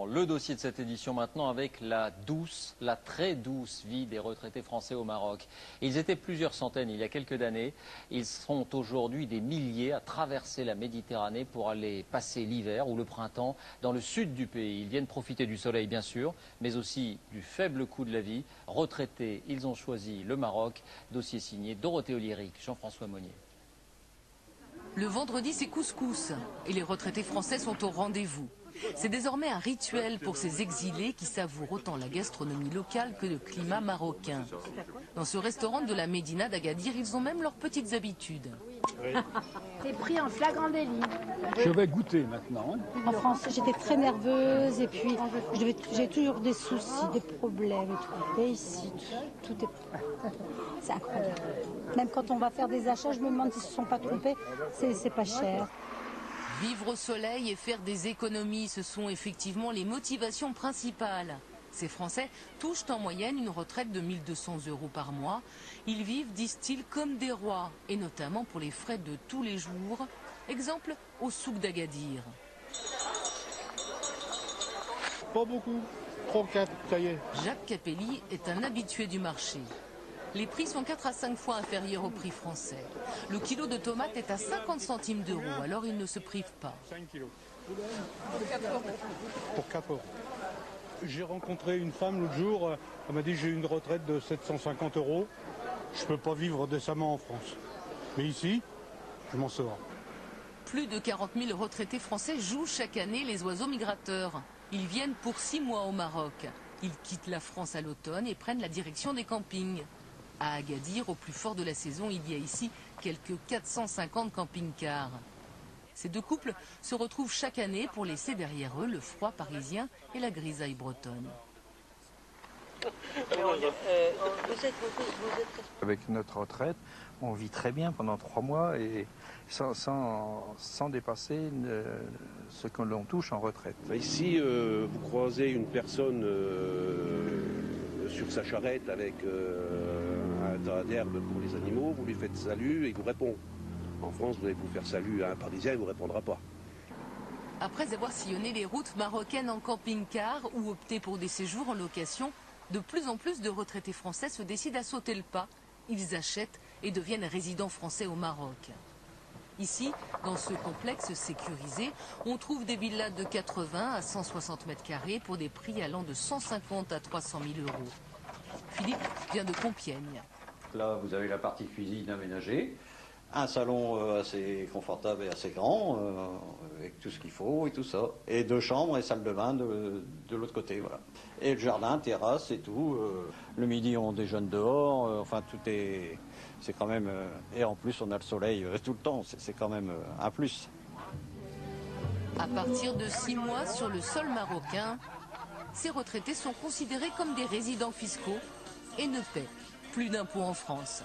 Le dossier de cette édition maintenant avec la très douce vie des retraités français au Maroc. Ils étaient plusieurs centaines il y a quelques années. Ils sont aujourd'hui des milliers à traverser la Méditerranée pour aller passer l'hiver ou le printemps dans le sud du pays. Ils viennent profiter du soleil bien sûr, mais aussi du faible coût de la vie. Retraités, ils ont choisi le Maroc. Dossier signé Dorothée Oliéric, Jean-François Monnier. Le vendredi, c'est couscous et les retraités français sont au rendez-vous. C'est désormais un rituel pour ces exilés qui savourent autant la gastronomie locale que le climat marocain. Dans ce restaurant de la Médina d'Agadir, ils ont même leurs petites habitudes. C'est pris en flagrant délit. Je vais goûter maintenant. En France, j'étais très nerveuse et puis j'ai toujours des soucis, des problèmes et tout. Et ici, tout est... C'est incroyable. Même quand on va faire des achats, je me demande s'ils ne se sont pas trompés. C'est pas cher. Vivre au soleil et faire des économies, ce sont effectivement les motivations principales. Ces Français touchent en moyenne une retraite de 1 200 € par mois. Ils vivent, disent-ils, comme des rois, et notamment pour les frais de tous les jours. Exemple au souk d'Agadir. Pas beaucoup, 3-4, ça y est. Jacques Capelli est un habitué du marché. Les prix sont 4 à 5 fois inférieurs au prix français. Le kilo de tomates est à 50 centimes d'euros, alors il ne se prive pas. 5 kilos. Pour 4 euros. J'ai rencontré une femme l'autre jour, elle m'a dit j'ai une retraite de 750 €. Je ne peux pas vivre décemment en France. Mais ici, je m'en sors. Plus de 40 000 retraités français jouent chaque année les oiseaux migrateurs. Ils viennent pour 6 mois au Maroc. Ils quittent la France à l'automne et prennent la direction des campings. À Agadir, au plus fort de la saison, il y a ici quelques 450 camping-cars. Ces deux couples se retrouvent chaque année pour laisser derrière eux le froid parisien et la grisaille bretonne. Avec notre retraite, on vit très bien pendant 3 mois et sans dépasser ce que l'on touche en retraite. Ici, vous croisez une personne sur sa charrette avec un tas d'herbe pour les animaux, vous lui faites salut et il vous répond. En France, vous allez vous faire salut à un Parisien, il ne vous répondra pas. Après avoir sillonné les routes marocaines en camping-car ou opté pour des séjours en location, de plus en plus de retraités français se décident à sauter le pas. Ils achètent et deviennent résidents français au Maroc. Ici, dans ce complexe sécurisé, on trouve des villas de 80 à 160 mètres carrés pour des prix allant de 150 à 300 000 €. Philippe vient de Compiègne. Là, vous avez la partie cuisine aménagée, un salon assez confortable et assez grand, avec tout ce qu'il faut et tout ça. Et 2 chambres et salle de bain de l'autre côté, voilà. Et le jardin, terrasse et tout. Le midi, on déjeune dehors. Enfin, tout est... C'est quand même... et en plus, on a le soleil tout le temps. C'est quand même un plus. À partir de 6 mois sur le sol marocain, ces retraités sont considérés comme des résidents fiscaux et ne paient plus d'impôts en France.